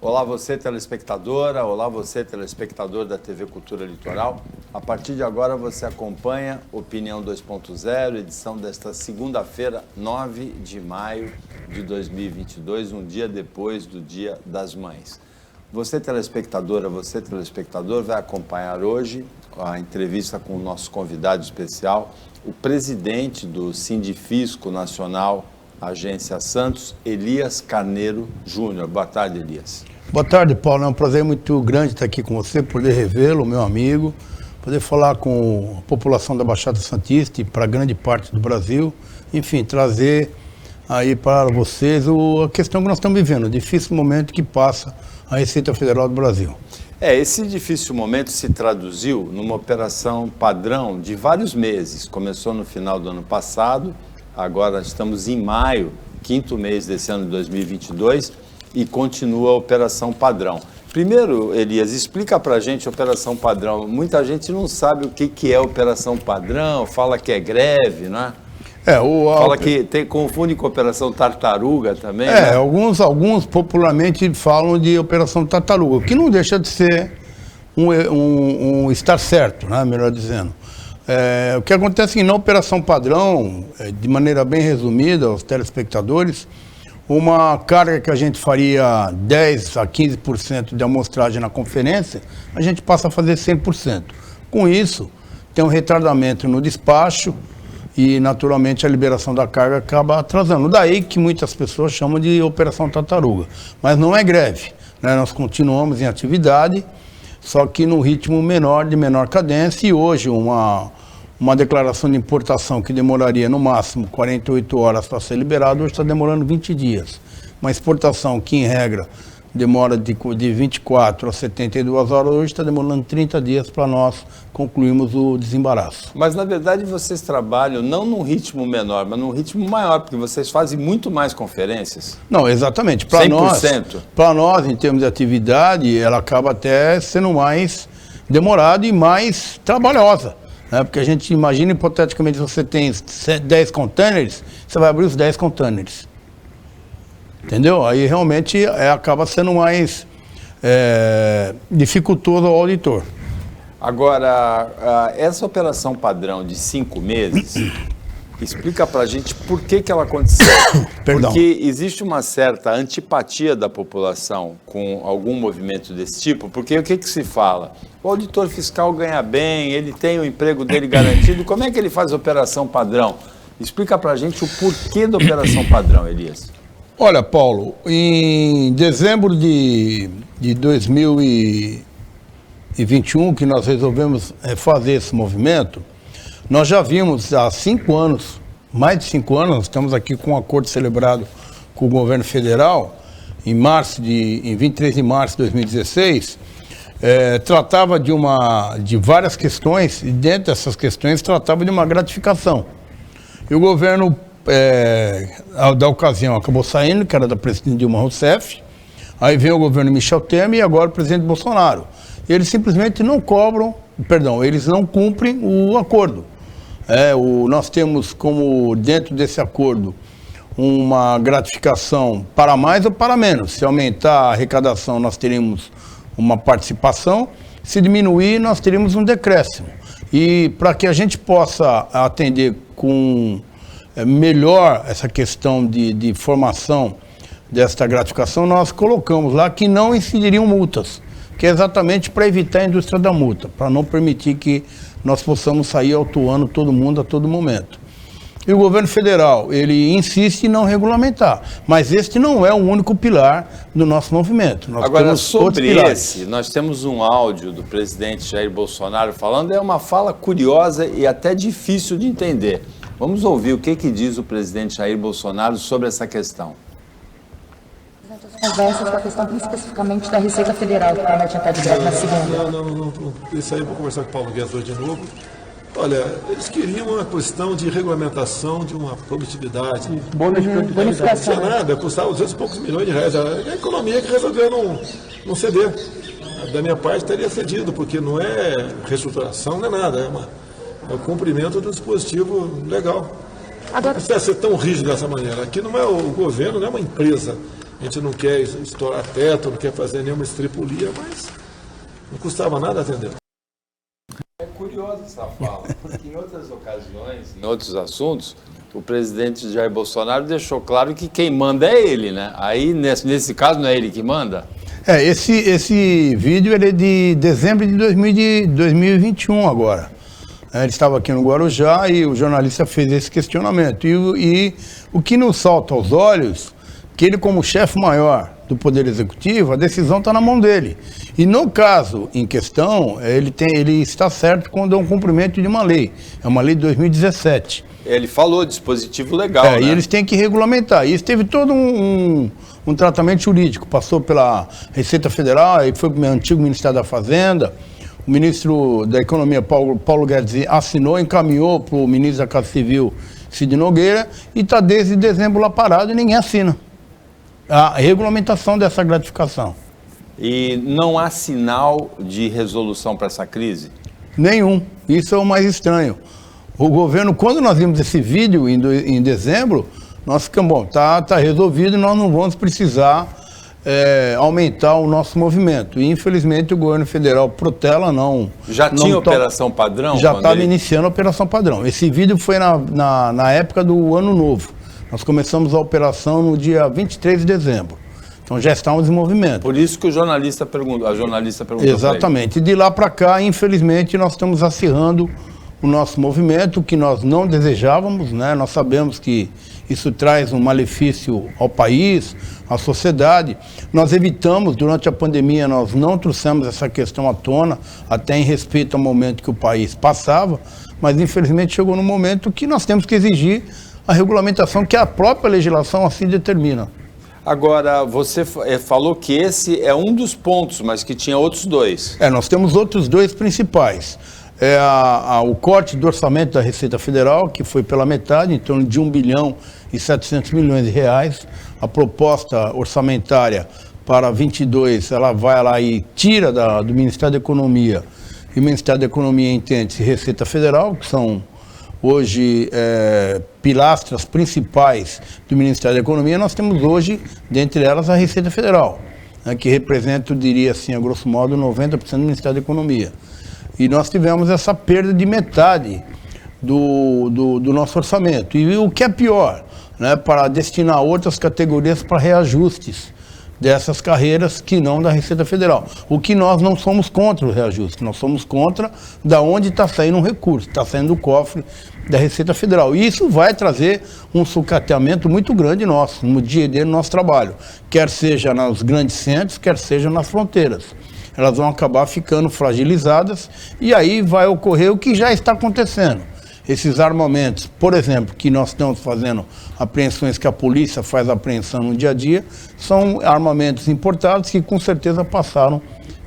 Olá você telespectadora, olá você telespectador da TV Cultura Litoral. A partir de agora você acompanha Opinião 2.0, edição desta segunda-feira, 9 de maio de 2022, um dia depois do Dia das Mães. Você telespectadora, você telespectador vai acompanhar hoje a entrevista com o nosso convidado especial, o presidente do Sindifisco Nacional, Agência Santos, Elias Carneiro Júnior. Boa tarde, Elias. Boa tarde, Paulo. É um prazer muito grande estar aqui com você, poder revê-lo, meu amigo, poder falar com a população da Baixada Santista e para grande parte do Brasil, enfim, trazer aí para vocês a questão que nós estamos vivendo, o difícil momento que passa a Receita Federal do Brasil. Esse difícil momento se traduziu numa operação padrão de vários meses. Começou no final do ano passado, agora estamos em maio, quinto mês desse ano de 2022, e continua a operação padrão. Primeiro, Elias, explica pra gente a operação padrão. Muita gente não sabe o que é operação padrão, fala que é greve, não é? Fala que confunde com operação tartaruga também. Né? Alguns popularmente falam de operação tartaruga, que não deixa de ser um estar certo, né? Melhor dizendo. O que acontece na operação padrão, de maneira bem resumida aos telespectadores, uma carga que a gente faria 10% a 15% de amostragem na conferência, a gente passa a fazer 100%. Com isso, tem um retardamento no despacho e, naturalmente, a liberação da carga acaba atrasando. Daí que muitas pessoas chamam de operação tartaruga. Mas não é greve, né? Nós continuamos em atividade, só que no ritmo menor, de menor cadência, e hoje uma declaração de importação que demoraria no máximo 48 horas para ser liberada, hoje está demorando 20 dias. Uma exportação que, em regra, demora de 24 a 72 horas, hoje está demorando 30 dias para nós concluirmos o desembaraço. Mas, na verdade, vocês trabalham não num ritmo menor, mas num ritmo maior, porque vocês fazem muito mais conferências. Não, exatamente. Para nós, em termos de atividade, ela acaba até sendo mais demorada e mais trabalhosa. Porque a gente imagina, hipoteticamente, você tem 10 containers, você vai abrir os 10 containers. Entendeu? Aí realmente acaba sendo mais dificultoso ao auditor. Agora, essa operação padrão de 5 meses, explica pra gente por que ela aconteceu. Perdão. Porque existe uma certa antipatia da população com algum movimento desse tipo, porque o que se fala? O auditor fiscal ganha bem, ele tem o emprego dele garantido, como é que ele faz operação padrão? Explica pra gente o porquê da operação padrão, Elias. Olha, Paulo, em dezembro de 2021, que nós resolvemos fazer esse movimento, nós já vimos há 5 anos, mais de 5 anos, nós estamos aqui com um acordo celebrado com o governo federal, em 23 de março de 2016, tratava de várias questões, e dentro dessas questões tratava de uma gratificação. E o governo, da ocasião, acabou saindo, que era da presidente Dilma Rousseff, aí veio o governo Michel Temer e agora o presidente Bolsonaro. Eles simplesmente não eles não cumprem o acordo. Nós temos como, dentro desse acordo, uma gratificação para mais ou para menos. Se aumentar a arrecadação, nós teremos uma participação. Se diminuir, nós teremos um decréscimo. E para que a gente possa atender com melhor essa questão de formação desta gratificação, nós colocamos lá que não incidiriam multas, que é exatamente para evitar a indústria da multa, para não permitir que nós possamos sair autuando todo mundo a todo momento. E o governo federal, ele insiste em não regulamentar, mas este não é o único pilar do nosso movimento. Agora, sobre esse, nós temos um áudio do presidente Jair Bolsonaro falando, é uma fala curiosa e até difícil de entender. Vamos ouvir o que diz o presidente Jair Bolsonaro sobre essa questão. Conversas com a questão especificamente da Receita Federal, que promete entrar de greve na segunda. Não. Isso aí eu vou conversar com o Paulo Guedes hoje de novo. Olha, eles queriam uma questão de regulamentação de uma produtividade. Bonificação. Não tinha nada, custava 200 e poucos milhões de reais. A economia que resolveu não ceder. Da minha parte teria cedido, porque não é reestruturação, não é nada, é o cumprimento do dispositivo legal. Agora, não precisa ser tão rígido dessa maneira. Aqui não é o governo, não é uma empresa. a gente não quer estourar teto, não quer fazer nenhuma estripulia, mas não custava nada atender. É curioso essa fala, porque em outras ocasiões, em outros assuntos, o presidente Jair Bolsonaro deixou claro que quem manda é ele, né? Aí, nesse caso, não é ele que manda? Esse vídeo ele é de dezembro de 2021 agora. Ele estava aqui no Guarujá e o jornalista fez esse questionamento. E o que nos salta aos olhos, que ele como chefe maior do Poder Executivo, a decisão está na mão dele. E no caso em questão, ele está certo quando é um cumprimento de uma lei. É uma lei de 2017. Ele falou, dispositivo legal, né? E eles têm que regulamentar. Isso teve todo um tratamento jurídico. Passou pela Receita Federal, aí foi para o antigo Ministério da Fazenda. O ministro da Economia, Paulo Guedes, assinou, encaminhou para o ministro da Casa Civil, Cid Nogueira, e está desde dezembro lá parado e ninguém assina a regulamentação dessa gratificação. E não há sinal de resolução para essa crise? Nenhum. Isso é o mais estranho. O governo, quando nós vimos esse vídeo em dezembro, nós ficamos, bom, tá resolvido e nós não vamos precisar aumentar o nosso movimento. E, infelizmente, o governo federal protela, não... Já tinha operação padrão? Já estava iniciando a operação padrão. Esse vídeo foi na época do Ano Novo. Nós começamos a operação no dia 23 de dezembro. Então já estávamos em movimento. Por isso que a jornalista perguntou. Exatamente. E de lá para cá, infelizmente, nós estamos acirrando o nosso movimento, que nós não desejávamos, né? Nós sabemos que isso traz um malefício ao país, à sociedade. Nós evitamos, durante a pandemia, nós não trouxemos essa questão à tona, até em respeito ao momento que o país passava, mas infelizmente chegou no momento que nós temos que exigir a regulamentação que a própria legislação assim determina. Agora, você falou que esse é um dos pontos, mas que tinha outros dois. Nós temos outros dois principais. O corte do orçamento da Receita Federal, que foi pela metade, em torno de 1 bilhão e 700 milhões de reais. A proposta orçamentária para 22, ela vai lá e tira do Ministério da Economia, e o Ministério da Economia entende-se Receita Federal, que são hoje pilastras principais do Ministério da Economia. Nós temos hoje, dentre elas, a Receita Federal, né, que representa, eu diria assim, a grosso modo, 90% do Ministério da Economia. E nós tivemos essa perda de metade do nosso orçamento. E o que é pior, né, para destinar outras categorias para reajustes dessas carreiras que não da Receita Federal. O que nós não somos contra o reajuste, nós somos contra da onde está saindo um recurso, está saindo do cofre da Receita Federal. E isso vai trazer um sucateamento muito grande nosso, no dia a dia do nosso trabalho, quer seja nos grandes centros, quer seja nas fronteiras. Elas vão acabar ficando fragilizadas e aí vai ocorrer o que já está acontecendo. Esses armamentos, por exemplo, que nós estamos fazendo apreensões, que a polícia faz apreensão no dia a dia, são armamentos importados que com certeza passaram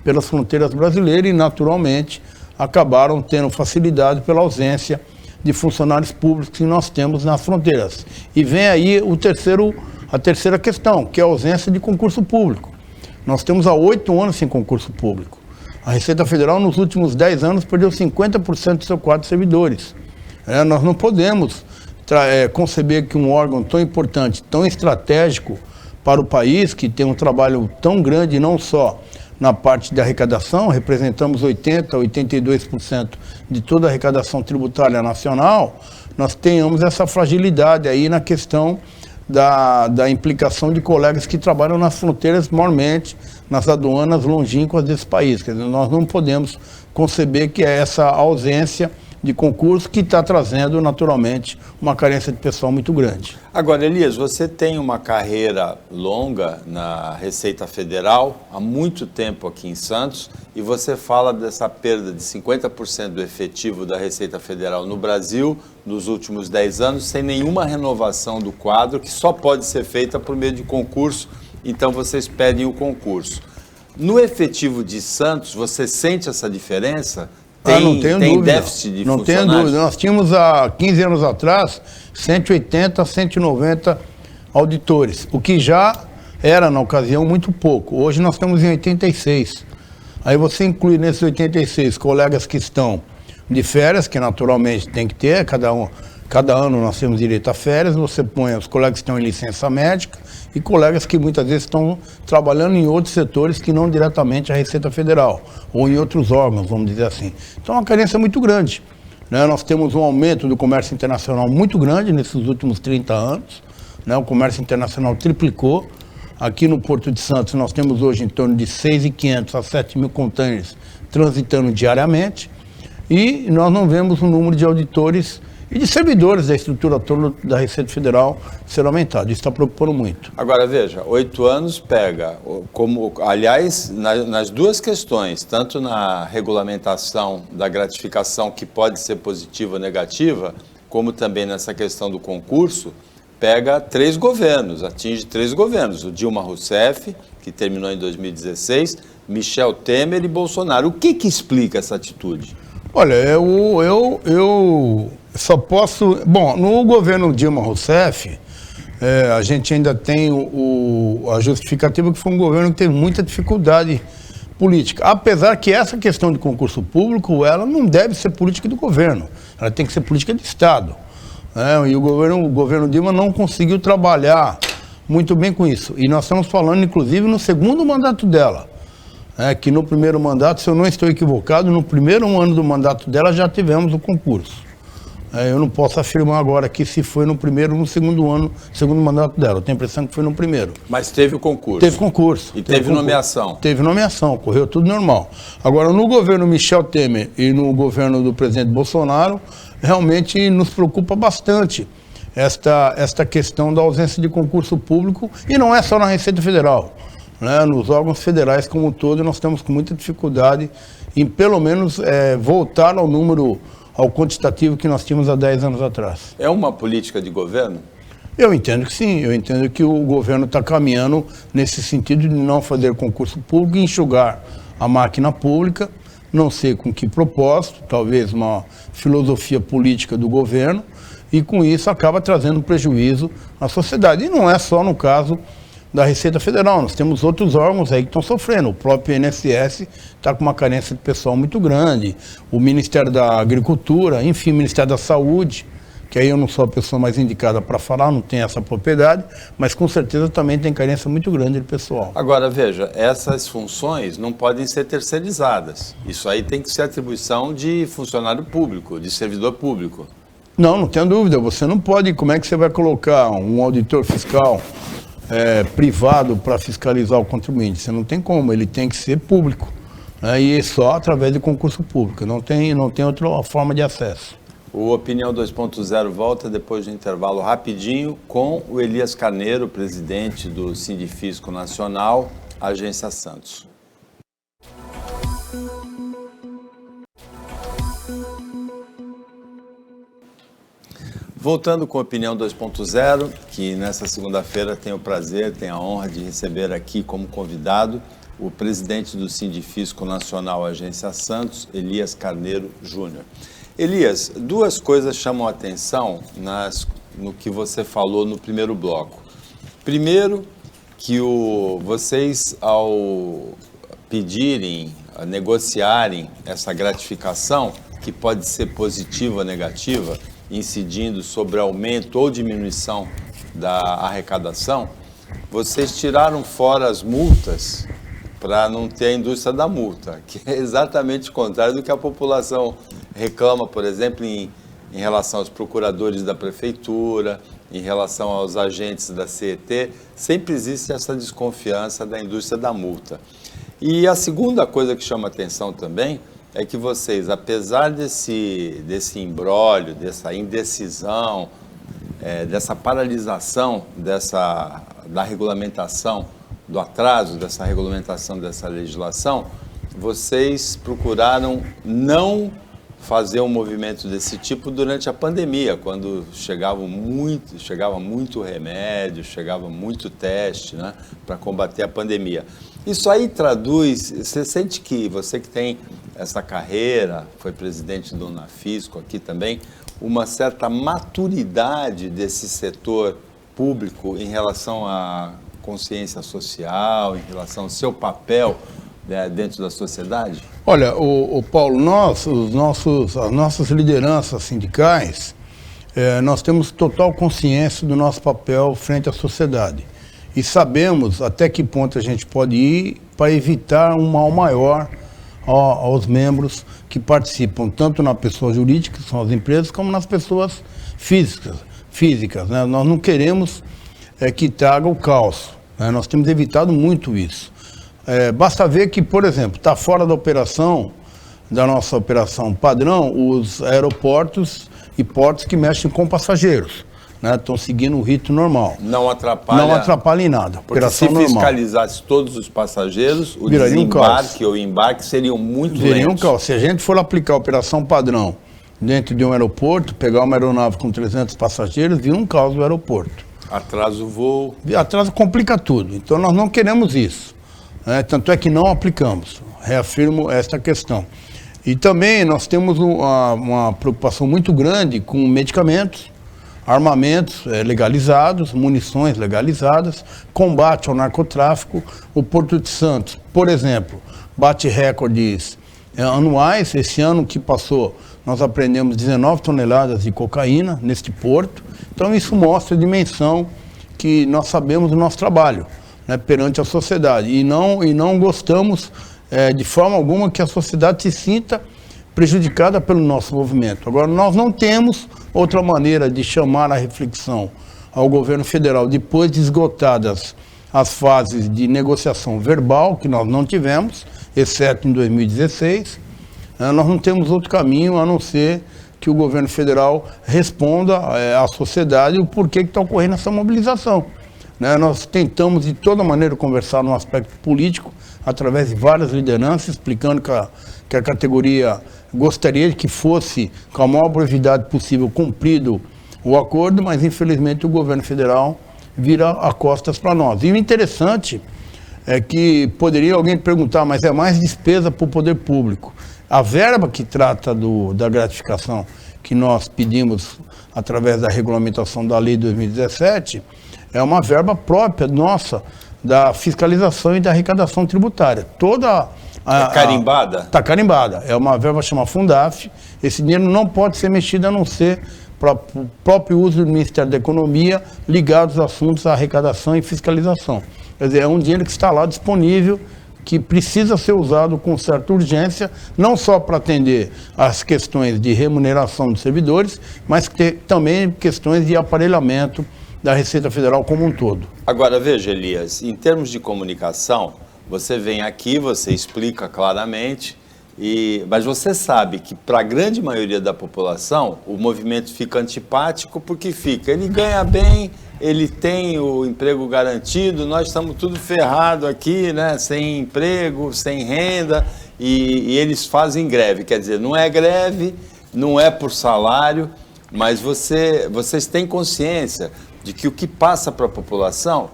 pelas fronteiras brasileiras e naturalmente acabaram tendo facilidade pela ausência de funcionários públicos que nós temos nas fronteiras. E vem aí a terceira questão, que é a ausência de concurso público. Nós temos há 8 anos sem concurso público. A Receita Federal, nos últimos 10 anos, perdeu 50% do seu quadro de servidores. Nós não podemos conceber que um órgão tão importante, tão estratégico para o país, que tem um trabalho tão grande, não só na parte de arrecadação, representamos 80% a 82% de toda a arrecadação tributária nacional, nós tenhamos essa fragilidade aí na questão da implicação de colegas que trabalham nas fronteiras, maiormente nas aduanas longínquas desse país. Quer dizer, nós não podemos conceber que é essa ausência de concurso que está trazendo, naturalmente, uma carência de pessoal muito grande. Agora, Elias, você tem uma carreira longa na Receita Federal, há muito tempo aqui em Santos, e você fala dessa perda de 50% do efetivo da Receita Federal no Brasil nos últimos 10 anos, sem nenhuma renovação do quadro, que só pode ser feita por meio de concurso, então vocês pedem o concurso. No efetivo de Santos, você sente essa diferença? Não tenho dúvida. Déficit de não tenho dúvida. Nós tínhamos há 15 anos atrás 180 a 190 auditores, o que já era na ocasião muito pouco. Hoje nós estamos em 86. Aí você inclui nesses 86 colegas que estão de férias, que naturalmente tem que ter, cada ano nós temos direito a férias, você põe os colegas que estão em licença médica e colegas que muitas vezes estão trabalhando em outros setores que não diretamente a Receita Federal, ou em outros órgãos, vamos dizer assim. Então é uma carência muito grande, né? Nós temos um aumento do comércio internacional muito grande nesses últimos 30 anos, né? O comércio internacional triplicou. Aqui no Porto de Santos nós temos hoje em torno de 6.500 a 7.000 containers transitando diariamente, e nós não vemos o número de auditores e de servidores da estrutura toda da Receita Federal ser aumentado. Isso está preocupando muito. Agora, veja, 8 anos pega, como, aliás, nas duas questões, tanto na regulamentação da gratificação, que pode ser positiva ou negativa, como também nessa questão do concurso, pega 3 governos, atinge 3 governos, o Dilma Rousseff, que terminou em 2016, Michel Temer e Bolsonaro. O que explica essa atitude? Olha, eu só posso... Bom, no governo Dilma Rousseff, a gente ainda tem a justificativa que foi um governo que teve muita dificuldade política. Apesar que essa questão de concurso público, ela não deve ser política do governo, ela tem que ser política de Estado. E o governo Dilma não conseguiu trabalhar muito bem com isso. E nós estamos falando, inclusive, no segundo mandato dela. Que no primeiro mandato, se eu não estou equivocado, no primeiro ano do mandato dela já tivemos o concurso. Eu não posso afirmar agora que se foi no primeiro ou no segundo ano, segundo mandato dela. Eu tenho a impressão que foi no primeiro. Mas teve o concurso? Teve concurso. E teve nomeação? Teve nomeação, correu tudo normal. Agora, no governo Michel Temer e no governo do presidente Bolsonaro, realmente nos preocupa bastante esta questão da ausência de concurso público, e não é só na Receita Federal. Nos órgãos federais como um todo, nós temos com muita dificuldade em, pelo menos, voltar ao quantitativo que nós tínhamos há 10 anos atrás. É uma política de governo? Eu entendo que sim, eu entendo que o governo está caminhando nesse sentido de não fazer concurso público e enxugar a máquina pública, não sei com que propósito, talvez uma filosofia política do governo, e com isso acaba trazendo prejuízo à sociedade. E não é só no caso da Receita Federal, nós temos outros órgãos aí que estão sofrendo. O próprio INSS está com uma carência de pessoal muito grande, o Ministério da Agricultura, enfim, o Ministério da Saúde, que aí eu não sou a pessoa mais indicada para falar, não tenho essa propriedade, mas com certeza também tem carência muito grande de pessoal. Agora, veja, essas funções não podem ser terceirizadas. Isso aí tem que ser atribuição de funcionário público, de servidor público. Não tenho dúvida, você não pode, como é que você vai colocar um auditor fiscal privado para fiscalizar o contribuinte? Você não tem como, ele tem que ser público, e só através de concurso público, não tem outra forma de acesso. O Opinião 2.0 volta depois do intervalo rapidinho com o Elias Carneiro, presidente do Sindifisco Nacional, Agência Santos. Voltando com a Opinião 2.0, que nessa segunda-feira tenho o prazer, tenho a honra de receber aqui como convidado o presidente do Sindifisco Nacional Agência Santos, Elias Carneiro Júnior. Elias, 2 coisas chamam a atenção no que você falou no primeiro bloco. Primeiro, que vocês, ao pedirem, a negociarem essa gratificação, que pode ser positiva ou negativa, incidindo sobre aumento ou diminuição da arrecadação, vocês tiraram fora as multas para não ter a indústria da multa, que é exatamente o contrário do que a população reclama, por exemplo, em relação aos procuradores da prefeitura, em relação aos agentes da CET, sempre existe essa desconfiança da indústria da multa. E a segunda coisa que chama atenção também é que vocês, apesar desse imbróglio, dessa indecisão, dessa paralisação da regulamentação, do atraso dessa regulamentação dessa legislação, vocês procuraram não fazer um movimento desse tipo durante a pandemia, quando chegava muito remédio, chegava muito teste, né, para combater a pandemia. Isso aí traduz, você sente que você que tem essa carreira, foi presidente do Unafisco aqui também, uma certa maturidade desse setor público em relação à consciência social, em relação ao seu papel, né, dentro da sociedade? Olha, Paulo, as nossas lideranças sindicais, nós temos total consciência do nosso papel frente à sociedade. e sabemos até que ponto a gente pode ir para evitar um mal maior aos membros que participam, tanto na pessoa jurídica, que são as empresas, como nas pessoas físicas, né? Nós não queremos que traga o caos, né? Nós temos evitado muito isso. Basta ver que, por exemplo, está fora da nossa operação padrão, os aeroportos e portos que mexem com passageiros, né? Estão seguindo o rito normal. Não atrapalha. Não atrapalha em nada. Porque se fiscalizasse todos os passageiros, o desembarque ou o embarque seriam muito lentos. Seria um caos. Se a gente for aplicar a operação padrão dentro de um aeroporto, pegar uma aeronave com 300 passageiros, vira um caos do aeroporto. Atrasa o voo. Atrasa, complica tudo. Então nós não queremos isso, né? Tanto é que não aplicamos. Reafirmo esta questão. E também nós temos uma preocupação muito grande com medicamentos, armamentos legalizados, munições legalizadas, combate ao narcotráfico. O Porto de Santos, por exemplo, bate recordes anuais. Esse ano que passou, nós apreendemos 19 toneladas de cocaína neste porto. Então isso mostra a dimensão que nós sabemos do nosso trabalho, né, perante a sociedade. E não gostamos de forma alguma que a sociedade se sinta prejudicada pelo nosso movimento. Agora, nós não temos outra maneira de chamar a reflexão ao governo federal, depois de esgotadas as fases de negociação verbal, que nós não tivemos, exceto em 2016, nós não temos outro caminho a não ser que o governo federal responda à sociedade o porquê que está ocorrendo essa mobilização. Nós tentamos de toda maneira conversar no aspecto político, através de várias lideranças, explicando que a categoria gostaria que fosse, com a maior brevidade possível, cumprido o acordo, mas infelizmente o governo federal vira as costas para nós. E o interessante é que poderia alguém perguntar, mas é mais despesa para o poder público. A verba que trata da gratificação que nós pedimos através da regulamentação da lei de 2017 é uma verba própria nossa, da fiscalização e da arrecadação tributária. Carimbada? Está carimbada. É uma verba chamada Fundaf. Esse dinheiro não pode ser mexido a não ser para o próprio uso do Ministério da Economia, ligado aos assuntos da arrecadação e fiscalização. Quer dizer, é um dinheiro que está lá disponível, que precisa ser usado com certa urgência, não só para atender às questões de remuneração dos servidores, mas também questões de aparelhamento da Receita Federal como um todo. Agora, veja, Elias, em termos de comunicação, você vem aqui, você explica claramente, mas você sabe que para a grande maioria da população, o movimento fica antipático porque ele ganha bem, ele tem o emprego garantido, nós estamos tudo ferrado aqui, né? Sem emprego, sem renda, e eles fazem greve. Quer dizer, não é greve, não é por salário, mas vocês têm consciência de que o que passa para a população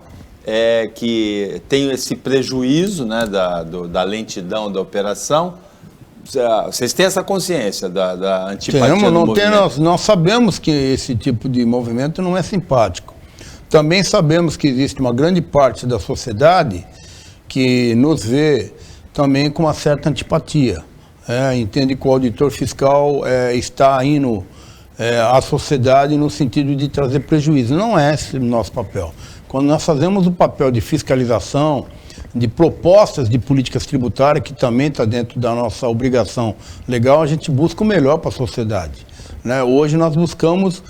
é que tem esse prejuízo, né, da lentidão da operação. Vocês têm essa consciência da antipatia do movimento? Nós sabemos que esse tipo de movimento não é simpático. Também sabemos que existe uma grande parte da sociedade que nos vê também com uma certa antipatia. Entende que o auditor fiscal está indo à sociedade no sentido de trazer prejuízo. Não é esse o nosso papel. Quando nós fazemos o papel de fiscalização, de propostas de políticas tributárias, que também está dentro da nossa obrigação legal, a gente busca o melhor para a sociedade. Hoje nós buscamos,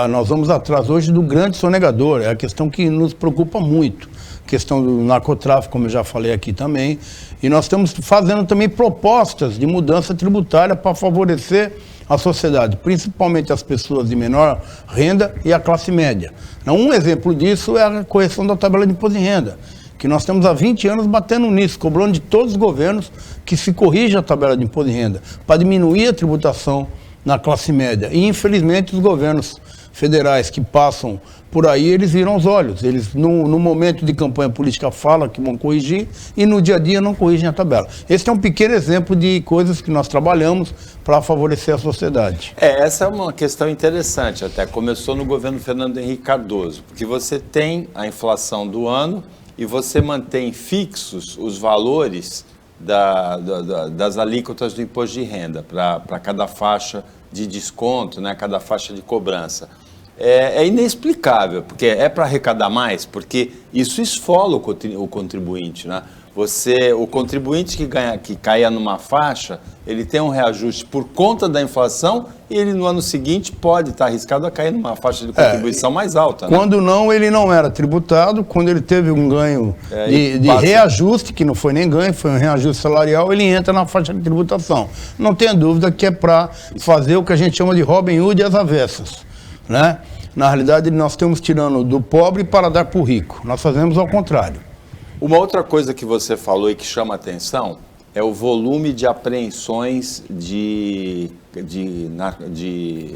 nós vamos atrás hoje do grande sonegador, é a questão que nos preocupa muito, questão do narcotráfico, como eu já falei aqui também, e nós estamos fazendo também propostas de mudança tributária para favorecer a sociedade, principalmente as pessoas de menor renda e a classe média. Um exemplo disso é a correção da tabela de imposto de renda, que nós temos há 20 anos batendo nisso, cobrando de todos os governos que se corrija a tabela de imposto de renda, para diminuir a tributação na classe média. E, infelizmente, os governos federais que passam por aí, eles viram os olhos. Eles, no momento de campanha política, falam que vão corrigir e, no dia a dia, não corrigem a tabela. Esse é um pequeno exemplo de coisas que nós trabalhamos para favorecer a sociedade. Essa é uma questão interessante, até começou no governo Fernando Henrique Cardoso, porque você tem a inflação do ano e você mantém fixos os valores das alíquotas do imposto de renda para cada faixa de desconto, né, cada faixa de cobrança. é inexplicável, porque é para arrecadar mais, porque isso esfola o contribuinte, né? O contribuinte que caia numa faixa, ele tem um reajuste por conta da inflação e ele no ano seguinte pode estar arriscado a cair numa faixa de contribuição mais alta. Né? Quando não, ele não era tributado. Quando ele teve um ganho de reajuste, que não foi nem ganho, foi um reajuste salarial, ele entra na faixa de tributação. Não tenha dúvida que é para fazer o que a gente chama de Robin Hood às avessas, né? Na realidade, nós estamos tirando do pobre para dar para o rico. Nós fazemos ao contrário. Uma outra coisa que você falou e que chama atenção é o volume de apreensões de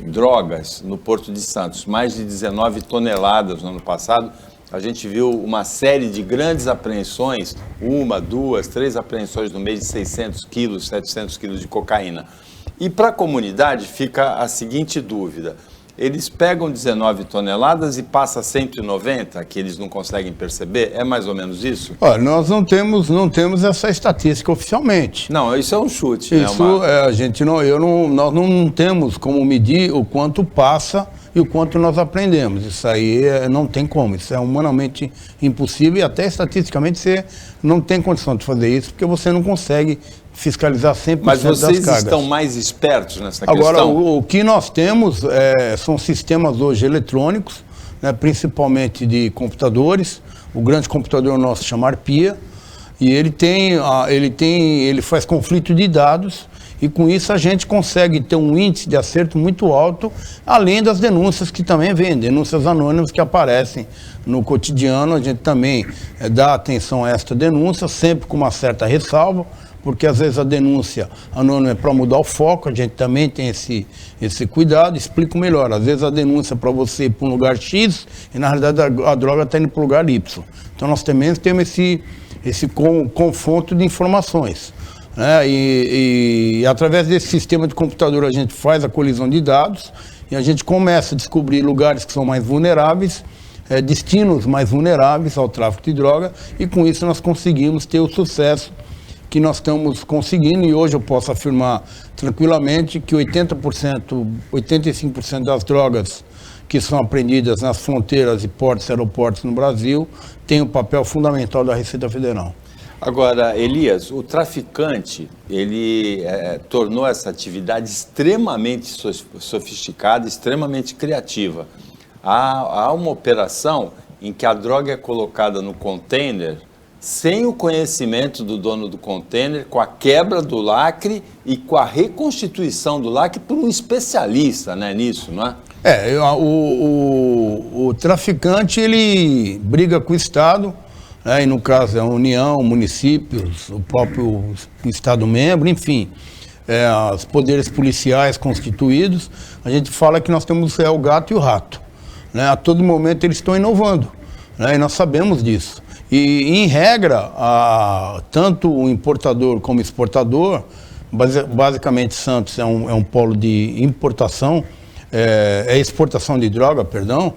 drogas no Porto de Santos. Mais de 19 toneladas no ano passado. A gente viu uma série de grandes apreensões, 1, 2, 3 apreensões no mês de 600 quilos, 700 quilos de cocaína. E para a comunidade fica a seguinte dúvida. Eles pegam 19 toneladas e passa a 190, que eles não conseguem perceber? É mais ou menos isso? Olha, nós não temos essa estatística oficialmente. Não, isso é um chute. Isso, nós não temos como medir o quanto passa e o quanto nós aprendemos. Isso aí não tem como, isso é humanamente impossível e até estatisticamente você não tem condição de fazer isso, porque você não consegue fiscalizar 100% das cargas. Mas vocês estão mais espertos nessa questão? Agora, o que nós temos são sistemas hoje eletrônicos, né, principalmente de computadores. O grande computador nosso chama Arpia, e ele faz conflito de dados, e com isso a gente consegue ter um índice de acerto muito alto, além das denúncias que também vêm, denúncias anônimas que aparecem no cotidiano. A gente também dá atenção a esta denúncia, sempre com uma certa ressalva, porque às vezes a denúncia anônima é para mudar o foco, a gente também tem esse cuidado. Explico melhor, às vezes a denúncia é para você ir para um lugar X e na realidade a droga está indo para o lugar Y. Então nós também temos esse confronto de informações, né? E através desse sistema de computador a gente faz a colisão de dados e a gente começa a descobrir lugares que são mais vulneráveis, destinos mais vulneráveis ao tráfico de droga, e com isso nós conseguimos ter o sucesso que nós estamos conseguindo. E hoje eu posso afirmar tranquilamente que 80%, 85% das drogas que são apreendidas nas fronteiras e portos e aeroportos no Brasil tem um papel fundamental da Receita Federal. Agora, Elias, o traficante, ele tornou essa atividade extremamente sofisticada, extremamente criativa. Há uma operação em que a droga é colocada no container sem o conhecimento do dono do container, com a quebra do lacre e com a reconstituição do lacre por um especialista, né, nisso, não é? O traficante, ele briga com o Estado, né, e no caso é a União, municípios, o próprio Estado-membro, enfim, os poderes policiais constituídos. A gente fala que nós temos o gato e o rato, né? A todo momento eles estão inovando, né, e nós sabemos disso. E, em regra, tanto o importador como o exportador, basicamente Santos é um polo de importação, exportação de droga, perdão.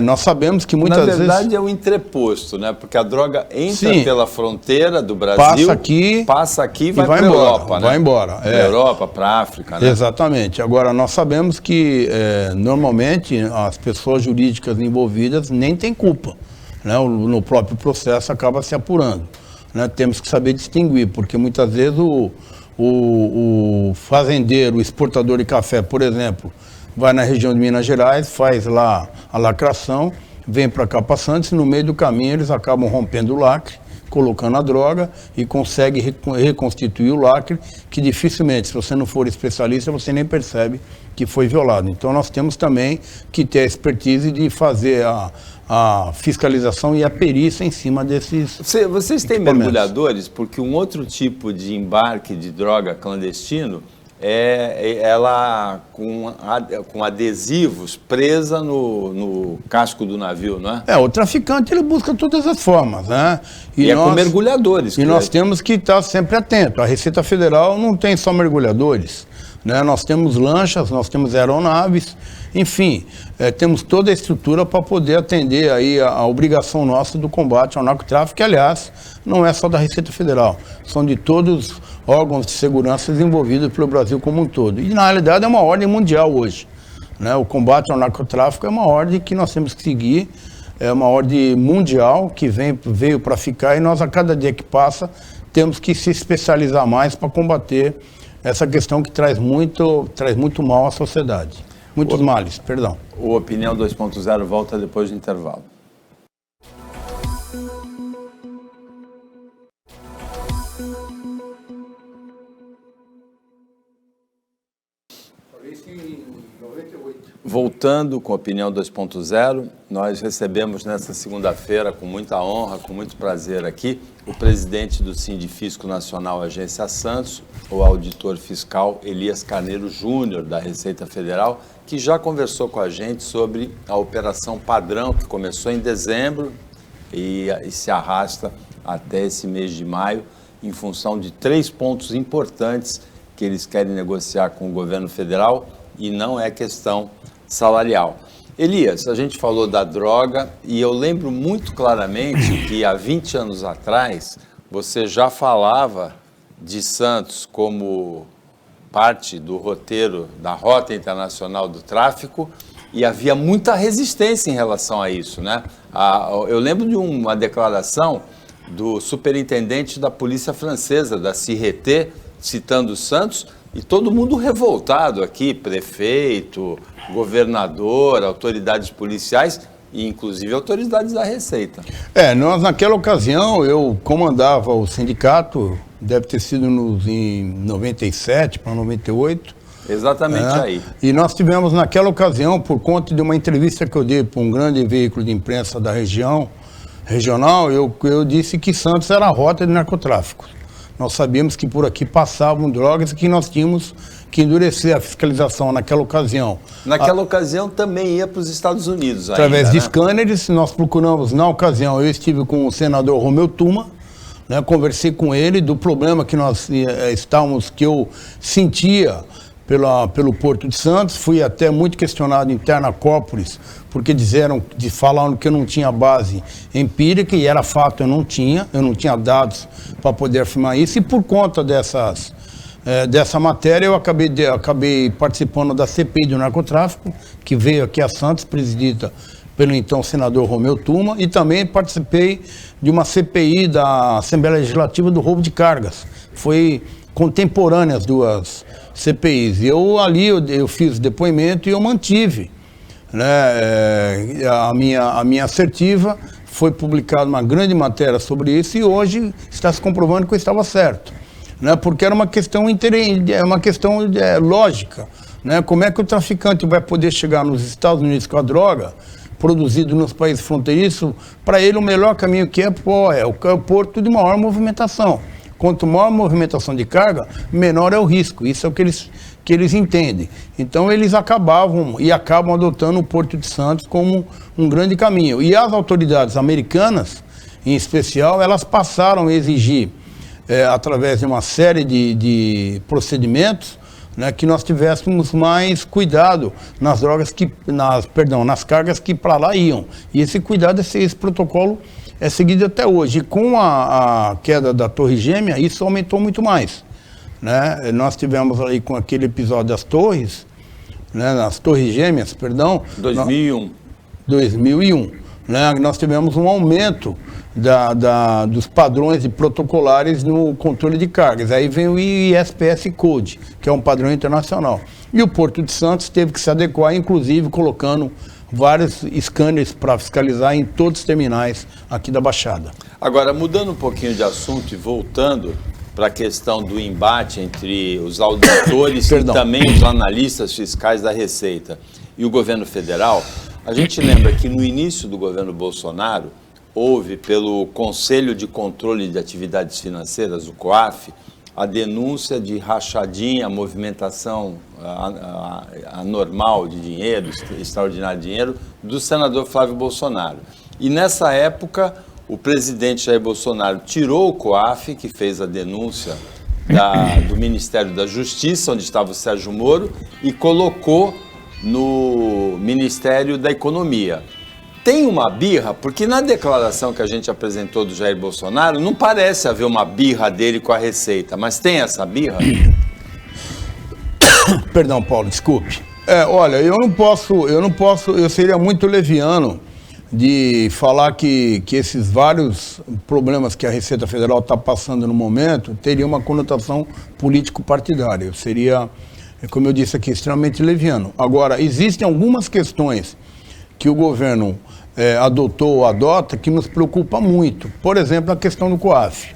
Nós sabemos que muitas vezes... Na verdade é o entreposto, né? Porque a droga entra pela fronteira do Brasil, passa aqui e vai para a Europa, né? Vai embora. Para a Europa, para a África, né? Exatamente. Agora, nós sabemos que, normalmente, as pessoas jurídicas envolvidas nem têm culpa, né? No próprio processo acaba se apurando, né? Temos que saber distinguir, porque muitas vezes o fazendeiro, o exportador de café, por exemplo, vai na região de Minas Gerais, faz lá a lacração, vem para cá para Santos e no meio do caminho eles acabam rompendo o lacre, colocando a droga e consegue reconstituir o lacre, que dificilmente, se você não for especialista, você nem percebe que foi violado. Então nós temos também que ter a expertise de fazer a fiscalização e a perícia em cima desses Vocês têm mergulhadores, porque um outro tipo de embarque de droga clandestino ela com adesivos presa no casco do navio, não é? O traficante, ele busca todas as formas, né? E com mergulhadores. E nós temos que estar sempre atentos. A Receita Federal não tem só mergulhadores, né? Nós temos lanchas, nós temos aeronaves, enfim, temos toda a estrutura para poder atender aí a obrigação nossa do combate ao narcotráfico, que, aliás, não é só da Receita Federal, são de todos os órgãos de segurança desenvolvidos pelo Brasil como um todo. E, na realidade, é uma ordem mundial hoje, né? O combate ao narcotráfico é uma ordem que nós temos que seguir, é uma ordem mundial que veio para ficar, e nós, a cada dia que passa, temos que se especializar mais para combater essa questão que traz muito mal à sociedade. Muitos males, perdão. O Opinião 2.0 volta depois do intervalo. Voltando com a Opinião 2.0, nós recebemos nesta segunda-feira, com muita honra, com muito prazer aqui, o presidente do Sindifisco Nacional Agência Santos, o auditor fiscal Elias Carneiro Júnior, da Receita Federal, que já conversou com a gente sobre a Operação Padrão, que começou em dezembro e se arrasta até esse mês de maio, em função de 3 pontos importantes que eles querem negociar com o governo federal, e não é questão salarial. Elias, a gente falou da droga e eu lembro muito claramente que há 20 anos atrás você já falava de Santos como parte do roteiro da Rota Internacional do Tráfico e havia muita resistência em relação a isso, né? Eu lembro de uma declaração do superintendente da polícia francesa, da Sûreté, citando Santos, e todo mundo revoltado aqui, prefeito, governador, autoridades policiais e inclusive autoridades da Receita. Nós naquela ocasião, eu comandava o sindicato, deve ter sido em 97 para 98. Exatamente aí. E nós tivemos naquela ocasião, por conta de uma entrevista que eu dei para um grande veículo de imprensa da regional, eu disse que Santos era a rota de narcotráfico. Nós sabíamos que por aqui passavam drogas e que nós tínhamos que endurecer a fiscalização naquela ocasião. Naquela ocasião também ia para os Estados Unidos ainda, através de scanners, nós procuramos, na ocasião, eu estive com o senador Romeu Tuma, né, conversei com ele do problema que nós que eu sentia pelo Porto de Santos, fui até muito questionado em Ternacópolis, porque falaram que eu não tinha base empírica, e era fato, eu não tinha dados para poder afirmar isso, e por conta dessa matéria eu acabei participando da CPI do narcotráfico, que veio aqui a Santos, presidida pelo então senador Romeu Tuma, e também participei de uma CPI da Assembleia Legislativa do roubo de cargas. Foi contemporânea as duas CPIs. E eu fiz depoimento e eu mantive, né, a minha assertiva. Foi publicada uma grande matéria sobre isso e hoje está se comprovando que eu estava certo, né, porque era uma questão lógica, né, como é que o traficante vai poder chegar nos Estados Unidos com a droga produzido nos países fronteiriços? Para ele o melhor caminho que é o porto de maior movimentação. Quanto maior a movimentação de carga, menor é o risco. Isso é o que eles entendem. Então eles acabam adotando o Porto de Santos como um grande caminho. E as autoridades americanas, em especial, elas passaram a exigir, através de uma série de procedimentos, né, que nós tivéssemos mais cuidado nas cargas que para lá iam. E esse cuidado, esse protocolo é seguido até hoje. E com a queda da Torre Gêmea, isso aumentou muito mais, né? Nós tivemos aí com aquele episódio das torres, né, nas Torres Gêmeas, 2001, né? Nós tivemos um aumento dos padrões protocolares no controle de cargas. Aí vem o ISPS Code, que é um padrão internacional. E o Porto de Santos teve que se adequar, inclusive colocando vários scanners para fiscalizar em todos os terminais aqui da Baixada. Agora, mudando um pouquinho de assunto e voltando para a questão do embate entre os auditores e também os analistas fiscais da Receita e o governo federal, a gente lembra que no início do governo Bolsonaro, houve pelo Conselho de Controle de Atividades Financeiras, o COAF, a denúncia de rachadinha, movimentação anormal de dinheiro, extraordinário de dinheiro, do senador Flávio Bolsonaro. E nessa época, o presidente Jair Bolsonaro tirou o COAF, que fez a denúncia do Ministério da Justiça, onde estava o Sérgio Moro, e colocou no Ministério da Economia. Tem uma birra, porque na declaração que a gente apresentou do Jair Bolsonaro, não parece haver uma birra dele com a Receita, mas tem essa birra? Perdão, Paulo, desculpe. Olha, eu seria muito leviano de falar que esses vários problemas que a Receita Federal está passando no momento teriam uma conotação político-partidária. Eu seria, como eu disse aqui, extremamente leviano. Agora, existem algumas questões que o governo adotou ou adota que nos preocupa muito. Por exemplo, a questão do COAF.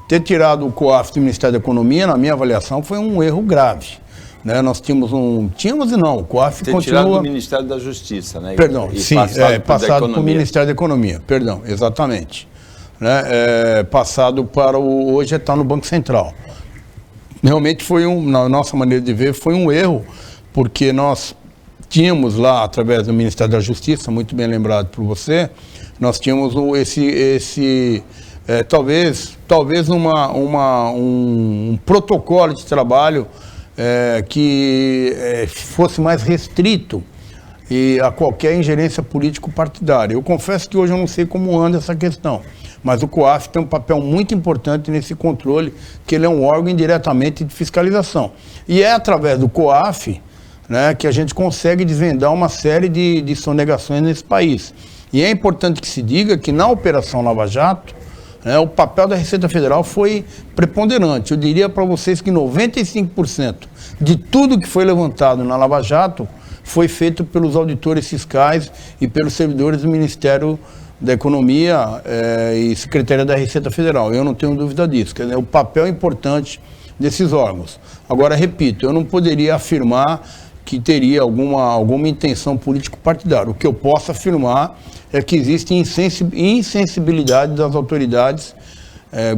Ter tirado o COAF do Ministério da Economia, na minha avaliação, foi um erro grave. Né? Nós tínhamos o COAF ter continua... tirado do Ministério da Justiça, né? Perdão, e sim, passado para o Ministério da Economia, perdão, exatamente. Né? Passado para hoje está no Banco Central. Realmente na nossa maneira de ver, foi um erro, porque nós tínhamos lá, através do Ministério da Justiça, muito bem lembrado por você, nós tínhamos talvez um protocolo de trabalho que fosse mais restrito a qualquer ingerência político-partidária. Eu confesso que hoje eu não sei como anda essa questão, mas o COAF tem um papel muito importante nesse controle, que ele é um órgão indiretamente de fiscalização. E é através do COAF, né, que a gente consegue desvendar uma série de sonegações nesse país. E é importante que se diga que na Operação Lava Jato, o papel da Receita Federal foi preponderante. Eu diria para vocês que 95% de tudo que foi levantado na Lava Jato foi feito pelos auditores fiscais e pelos servidores do Ministério da Economia e Secretaria da Receita Federal. Eu não tenho dúvida disso. Quer dizer, o papel importante desses órgãos. Agora, repito, eu não poderia afirmar que teria alguma intenção político-partidária. O que eu posso afirmar é que existe insensibilidade das autoridades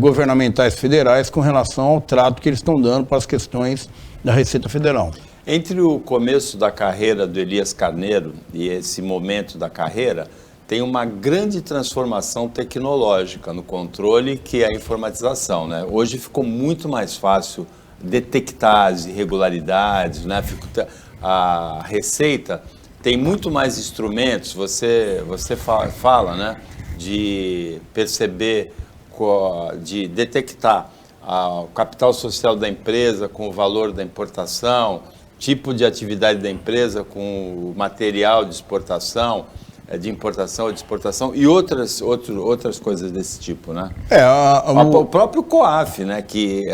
governamentais federais com relação ao trato que eles estão dando para as questões da Receita Federal. Entre o começo da carreira do Elias Carneiro e esse momento da carreira, tem uma grande transformação tecnológica no controle, que é a informatização, né? Hoje ficou muito mais fácil detectar as irregularidades, né? A Receita tem muito mais instrumentos, você fala, né, de perceber, de detectar o capital social da empresa com o valor da importação, tipo de atividade da empresa com o material de exportação, de importação ou de exportação e outras coisas desse tipo, né? O próprio COAF, né, que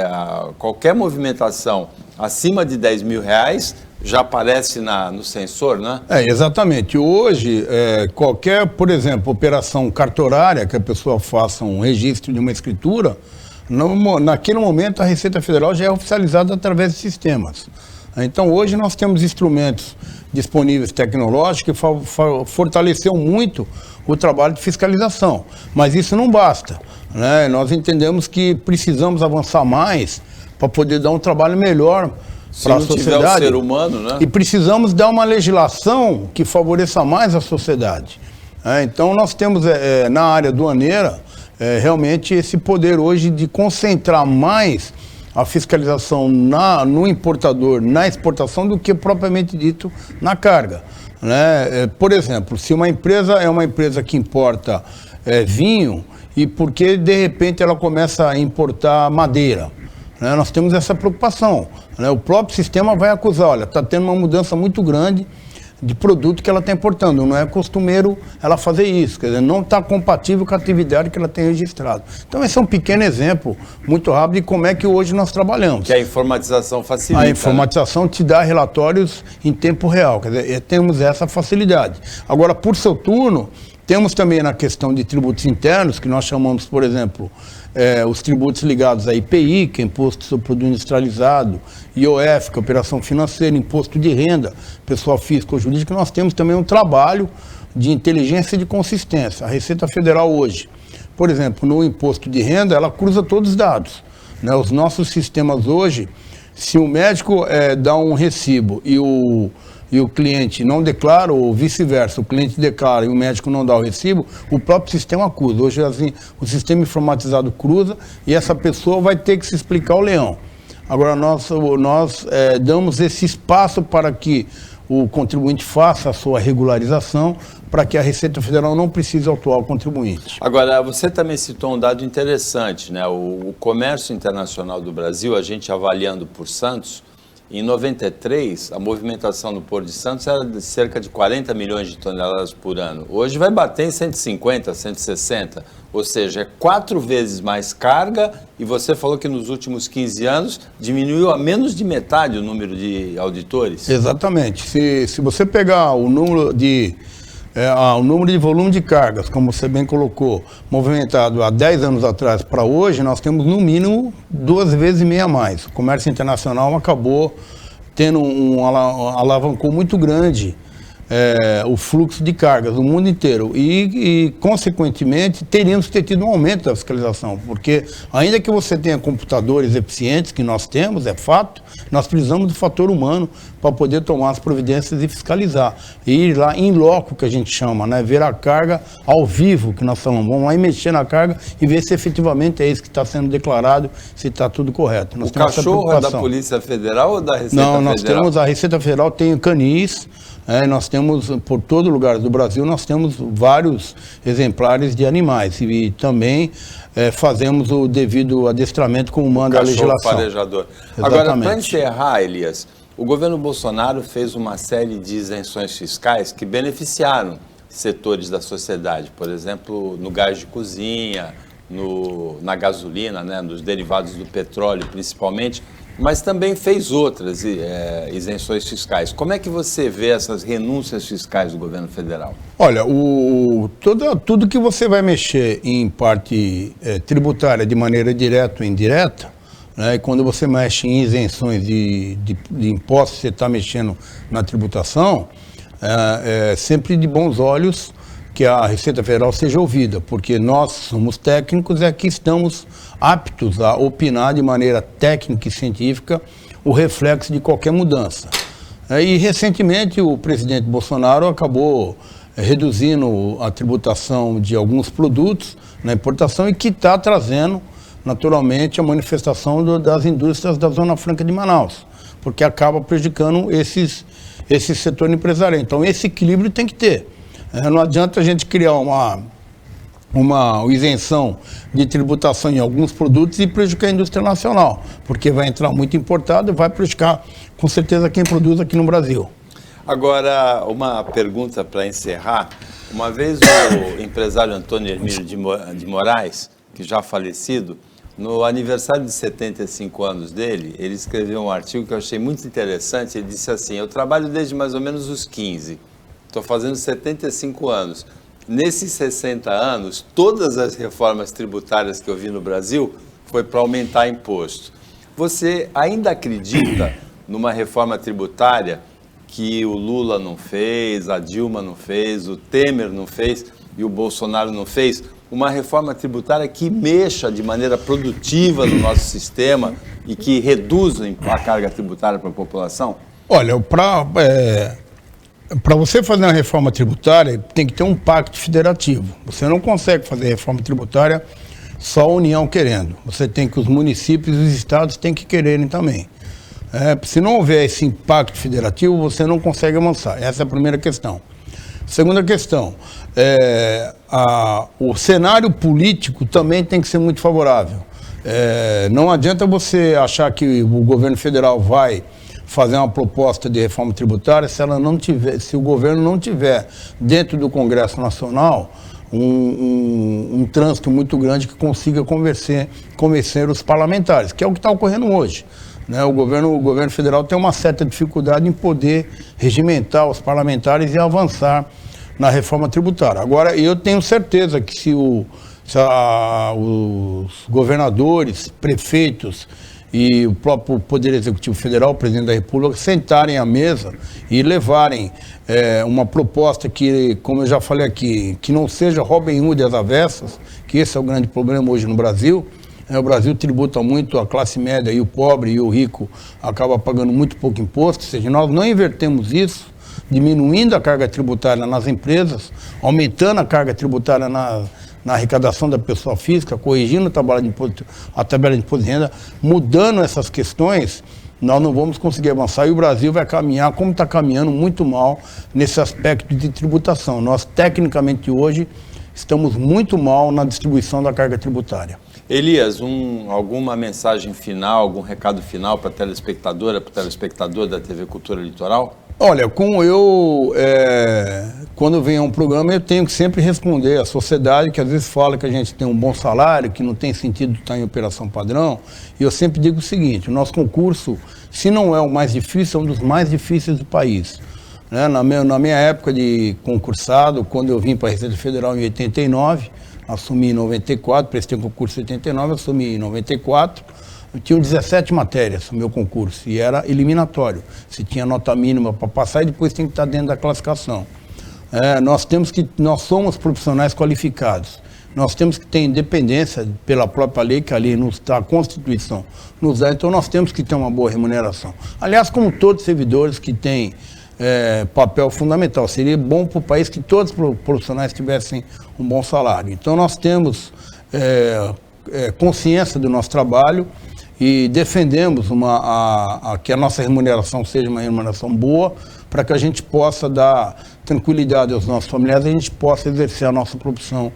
qualquer movimentação acima de R$10.000 já aparece no sensor, né? Exatamente. Hoje, qualquer, por exemplo, operação cartorária, que a pessoa faça um registro de uma escritura, naquele momento a Receita Federal já é oficializada através de sistemas. Então, hoje nós temos instrumentos disponíveis tecnológicos que fortaleceu muito o trabalho de fiscalização. Mas isso não basta, né? Nós entendemos que precisamos avançar mais para poder dar um trabalho melhor para a sociedade. Se não tiver o ser humano, né? E precisamos dar uma legislação que favoreça mais a sociedade. Então, nós temos na área aduaneira realmente esse poder hoje de concentrar mais a fiscalização no importador, na exportação, do que propriamente dito na carga, né? Por exemplo, se uma empresa é uma empresa que importa vinho, e porque de repente ela começa a importar madeira, né? Nós temos essa preocupação, né? O próprio sistema vai acusar, olha, está tendo uma mudança muito grande de produto que ela está importando, não é costumeiro ela fazer isso, quer dizer, não está compatível com a atividade que ela tem registrado. Então esse é um pequeno exemplo, muito rápido, de como é que hoje nós trabalhamos. Que a informatização facilita. A informatização, né, te dá relatórios em tempo real, quer dizer, temos essa facilidade. Agora, por seu turno, temos também na questão de tributos internos, que nós chamamos, por exemplo, os tributos ligados a IPI, que é Imposto sobre Produto Industrializado, IOF, que é Operação Financeira, Imposto de Renda, Pessoal Físico ou Jurídico. Nós temos também um trabalho de inteligência e de consistência. A Receita Federal hoje, por exemplo, no Imposto de Renda, ela cruza todos os dados, né? Os nossos sistemas hoje, se o médico dá um recibo e o cliente não declara, ou vice-versa, o cliente declara e o médico não dá o recibo, o próprio sistema acusa. Hoje, assim, o sistema informatizado cruza e essa pessoa vai ter que se explicar ao leão. Agora, nós damos esse espaço para que o contribuinte faça a sua regularização, para que a Receita Federal não precise autuar o contribuinte. Agora, você também citou um dado interessante, né? O comércio internacional do Brasil, a gente avaliando por Santos, em 93, a movimentação no Porto de Santos era de cerca de 40 milhões de toneladas por ano. Hoje vai bater em 150, 160, ou seja, é 4 vezes mais carga, e você falou que nos últimos 15 anos diminuiu a menos de metade o número de auditores. Exatamente. Se você pegar o número de volume de cargas, como você bem colocou, movimentado há 10 anos atrás para hoje, nós temos no mínimo 2,5 vezes a mais. O comércio internacional acabou tendo alavancou muito grande o fluxo de cargas no mundo inteiro e, consequentemente, teríamos que ter tido um aumento da fiscalização, porque ainda que você tenha computadores eficientes, que nós temos, é fato, nós precisamos do fator humano para poder tomar as providências e fiscalizar. E ir lá em loco, que a gente chama, né? Ver a carga ao vivo, que nós falamos. Vamos lá e mexer na carga e ver se efetivamente é isso que está sendo declarado, se está tudo correto. O cachorro é da Polícia Federal ou da Receita Federal? Não, nós temos, a Receita Federal tem canis, nós temos, por todo lugar do Brasil, nós temos vários exemplares de animais e também fazemos o devido adestramento como manda a legislação. Farejador. Agora, para encerrar, Elias, o governo Bolsonaro fez uma série de isenções fiscais que beneficiaram setores da sociedade, por exemplo, no gás de cozinha, na gasolina, né, nos derivados do petróleo principalmente, mas também fez outras isenções fiscais. Como é que você vê essas renúncias fiscais do governo federal? Olha, tudo que você vai mexer em parte tributária de maneira direta ou indireta, né, e quando você mexe em isenções de impostos, você está mexendo na tributação, sempre de bons olhos que a Receita Federal seja ouvida, porque nós somos técnicos e aqui estamos aptos a opinar de maneira técnica e científica o reflexo de qualquer mudança. E recentemente o presidente Bolsonaro acabou reduzindo a tributação de alguns produtos na importação e que está trazendo naturalmente a manifestação das indústrias da Zona Franca de Manaus, porque acaba prejudicando esse setor empresarial. Então esse equilíbrio tem que ter. Não adianta a gente criar uma isenção de tributação em alguns produtos e prejudicar a indústria nacional, porque vai entrar muito importado e vai prejudicar, com certeza, quem produz aqui no Brasil. Agora, uma pergunta para encerrar. Uma vez o empresário Antônio Hermílio de Moraes, que já falecido, no aniversário de 75 anos dele, ele escreveu um artigo que eu achei muito interessante. Ele disse assim: eu trabalho desde mais ou menos os 15, estou fazendo 75 anos. Nesses 60 anos, todas as reformas tributárias que eu vi no Brasil foi para aumentar imposto. Você ainda acredita numa reforma tributária que o Lula não fez, a Dilma não fez, o Temer não fez e o Bolsonaro não fez? Uma reforma tributária que mexa de maneira produtiva no nosso sistema e que reduza a carga tributária para a população? Olha, para você fazer uma reforma tributária, tem que ter um pacto federativo. Você não consegue fazer reforma tributária só a União querendo. Você tem que os municípios e os estados têm que quererem também. Se não houver esse impacto federativo, você não consegue avançar. Essa é a primeira questão. Segunda questão, o cenário político também tem que ser muito favorável. Não adianta você achar que o governo federal vai fazer uma proposta de reforma tributária se o governo não tiver dentro do Congresso Nacional um trânsito muito grande que consiga convencer os parlamentares, que é o que está ocorrendo hoje. Né? O governo federal tem uma certa dificuldade em poder regimentar os parlamentares e avançar na reforma tributária. Agora, eu tenho certeza que se os governadores, prefeitos e o próprio Poder Executivo Federal, o Presidente da República, sentarem à mesa e levarem uma proposta que, como eu já falei aqui, que não seja Robin Hood às avessas, que esse é o grande problema hoje no Brasil. O Brasil tributa muito a classe média e o pobre e o rico acaba pagando muito pouco imposto, ou seja, nós não invertemos isso, diminuindo a carga tributária nas empresas, aumentando a carga tributária na arrecadação da pessoa física, corrigindo a tabela de imposto de renda, mudando essas questões, nós não vamos conseguir avançar e o Brasil vai caminhar, como está caminhando, muito mal nesse aspecto de tributação. Nós, tecnicamente, hoje, estamos muito mal na distribuição da carga tributária. Elias, alguma mensagem final, algum recado final para a telespectadora, para o telespectador da TV Cultura Litoral? Olha, quando vem a um programa, eu tenho que sempre responder à sociedade, que às vezes fala que a gente tem um bom salário, que não tem sentido estar em operação padrão. E eu sempre digo o seguinte: o nosso concurso, se não é o mais difícil, é um dos mais difíceis do país. Né? Na minha época de concursado, quando eu vim para a Receita Federal em 89, assumi em 94, prestei concurso em 89, assumi em 94. Eu tinha 17 matérias no meu concurso e era eliminatório. Você tinha nota mínima para passar e depois tem que estar dentro da classificação. Nós somos profissionais qualificados. Nós temos que ter independência pela própria lei, que a lei nos dá, a Constituição nos dá, então nós temos que ter uma boa remuneração. Aliás, como todos os servidores que têm papel fundamental, seria bom para o país que todos os profissionais tivessem um bom salário. Então nós temos consciência do nosso trabalho e defendemos que a nossa remuneração seja uma remuneração boa, para que a gente possa dar tranquilidade aos nossos familiares e a gente possa exercer a nossa profissão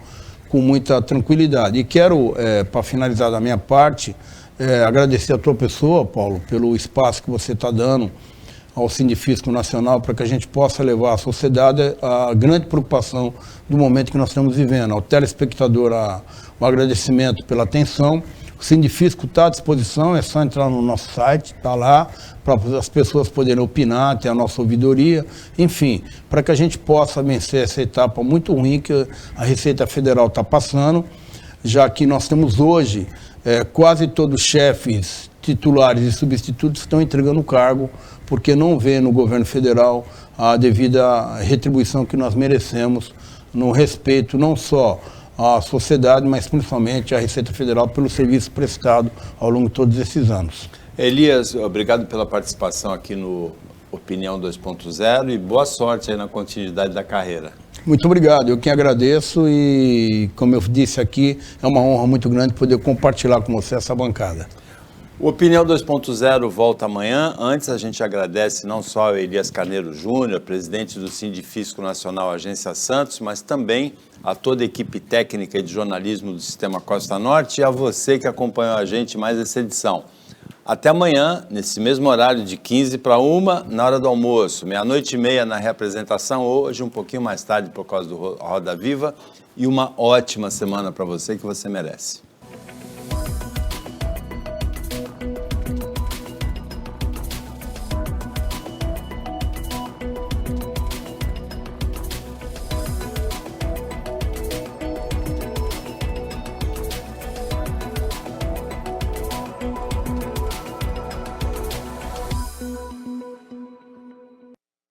com muita tranquilidade. E quero, para finalizar da minha parte, agradecer a tua pessoa, Paulo, pelo espaço que você está dando ao Sindifisco Nacional, para que a gente possa levar à sociedade a grande preocupação do momento que nós estamos vivendo. Ao telespectador, o agradecimento pela atenção. O Sindifisco está à disposição, é só entrar no nosso site, está lá, para as pessoas poderem opinar, ter a nossa ouvidoria, enfim, para que a gente possa vencer essa etapa muito ruim que a Receita Federal está passando, já que nós temos hoje quase todos os chefes titulares e substitutos estão entregando o cargo, porque não vê no governo federal a devida retribuição que nós merecemos, no respeito não só à sociedade, mas principalmente à Receita Federal pelo serviço prestado ao longo de todos esses anos. Elias, obrigado pela participação aqui no Opinião 2.0 e boa sorte aí na continuidade da carreira. Muito obrigado, eu que agradeço e, como eu disse aqui, é uma honra muito grande poder compartilhar com você essa bancada. O Opinião 2.0 volta amanhã. Antes, a gente agradece não só ao Elias Carneiro Júnior, presidente do Sindifisco Nacional Agência Santos, mas também a toda a equipe técnica e de jornalismo do Sistema Costa Norte e a você que acompanhou a gente mais essa edição. Até amanhã, nesse mesmo horário de 15 para 1, na hora do almoço, 00:30 na reapresentação, hoje um pouquinho mais tarde por causa do Roda Viva, e uma ótima semana para você que você merece.